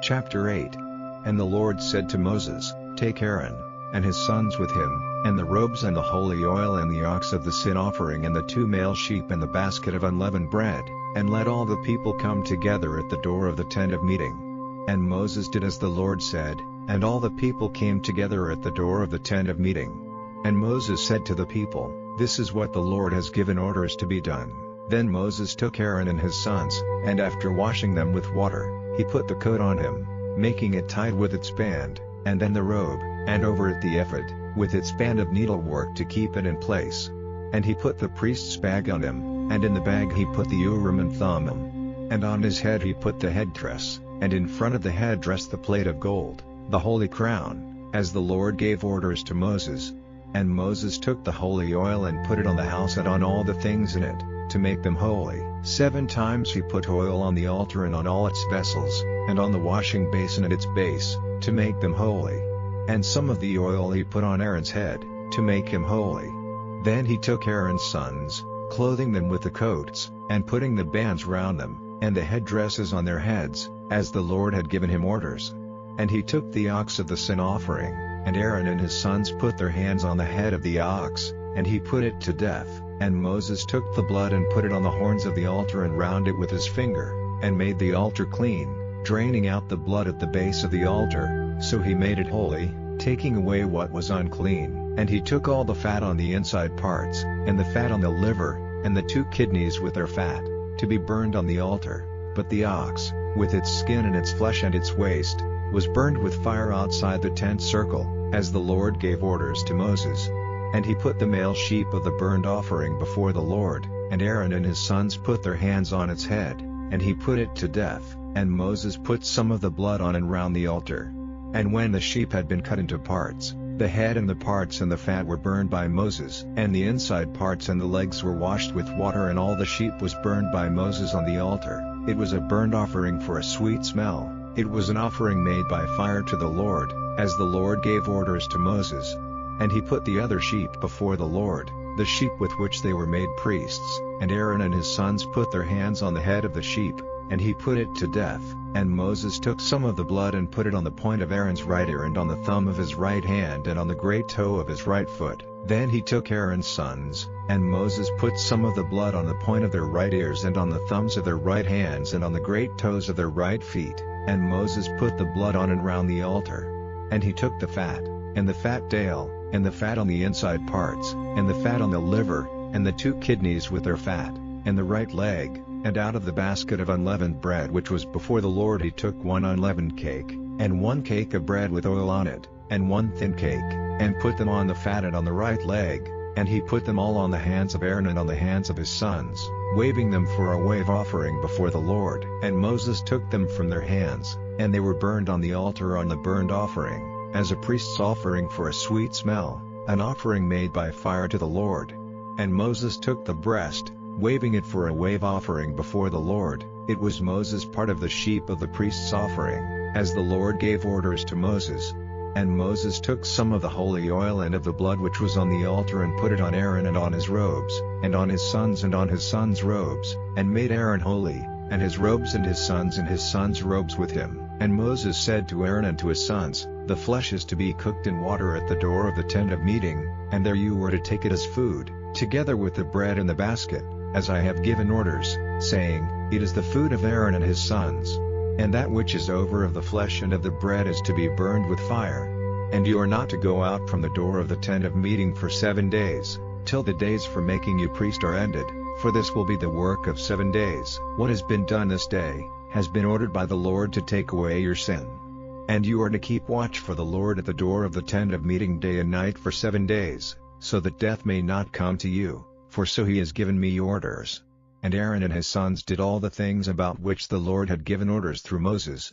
Chapter 8. And the Lord said to Moses, Take Aaron, and his sons with him, and the robes and the holy oil and the ox of the sin offering and the 2 male sheep and the basket of unleavened bread, and let all the people come together at the door of the tent of meeting. And Moses did as the Lord said, and all the people came together at the door of the tent of meeting. And Moses said to the people, This is what the Lord has given orders to be done. Then Moses took Aaron and his sons, and after washing them with water, he put the coat on him, making it tied with its band, and then the robe, and over it the ephod, with its band of needlework to keep it in place. And he put the priest's bag on him, and in the bag he put the Urim and Thummim. And on his head he put the headdress, and in front of the headdress the plate of gold, the holy crown, as the Lord gave orders to Moses. And Moses took the holy oil and put it on the house and on all the things in it, to make them holy. 7 times he put oil on the altar and on all its vessels, and on the washing basin at its base, to make them holy. And some of the oil he put on Aaron's head, to make him holy. Then he took Aaron's sons, clothing them with the coats, and putting the bands round them, and the headdresses on their heads, as the Lord had given him orders. And he took the ox of the sin offering, and Aaron and his sons put their hands on the head of the ox, and he put it to death. And Moses took the blood and put it on the horns of the altar and round it with his finger, and made the altar clean, draining out the blood at the base of the altar. So he made it holy, taking away what was unclean. And he took all the fat on the inside parts, and the fat on the liver, and the 2 kidneys with their fat, to be burned on the altar. But the ox, with its skin and its flesh and its waist, was burned with fire outside the tent circle, as the Lord gave orders to Moses. And he put the male sheep of the burnt offering before the Lord, and Aaron and his sons put their hands on its head, and he put it to death, and Moses put some of the blood on and round the altar. And when the sheep had been cut into parts, the head and the parts and the fat were burned by Moses, and the inside parts and the legs were washed with water, and all the sheep was burned by Moses on the altar. It was a burnt offering for a sweet smell. It was an offering made by fire to the Lord, as the Lord gave orders to Moses. And he put the other sheep before the Lord, the sheep with which they were made priests, and Aaron and his sons put their hands on the head of the sheep, and he put it to death. And Moses took some of the blood and put it on the point of Aaron's right ear and on the thumb of his right hand and on the great toe of his right foot. Then he took Aaron's sons, and Moses put some of the blood on the point of their right ears and on the thumbs of their right hands and on the great toes of their right feet, and Moses put the blood on and round the altar. And he took the fat, and the fat tail, and the fat on the inside parts, and the fat on the liver, and the 2 kidneys with their fat, and the right leg, and out of the basket of unleavened bread which was before the Lord he took 1 unleavened cake, and 1 cake of bread with oil on it, and 1 thin cake, and put them on the fat and on the right leg, and he put them all on the hands of Aaron and on the hands of his sons, waving them for a wave offering before the Lord. And Moses took them from their hands, and they were burned on the altar on the burnt offering, as a priest's offering for a sweet smell, an offering made by fire to the Lord. And Moses took the breast, waving it for a wave offering before the Lord. It was Moses' part of the sheep of the priest's offering, as the Lord gave orders to Moses. And Moses took some of the holy oil and of the blood which was on the altar and put it on Aaron and on his robes, and on his sons' robes, and made Aaron holy, and his robes and his sons' robes with him. And Moses said to Aaron and to his sons, The flesh is to be cooked in water at the door of the tent of meeting, and there you are to take it as food, together with the bread in the basket, as I have given orders, saying, It is the food of Aaron and his sons. And that which is over of the flesh and of the bread is to be burned with fire. And you are not to go out from the door of the tent of meeting for 7 days, till the days for making you priest are ended, for this will be the work of 7 days. What has been done this day, has been ordered by the Lord to take away your sin. And you are to keep watch for the Lord at the door of the tent of meeting day and night for 7 days, so that death may not come to you, for so he has given me orders. And Aaron and his sons did all the things about which the Lord had given orders through Moses,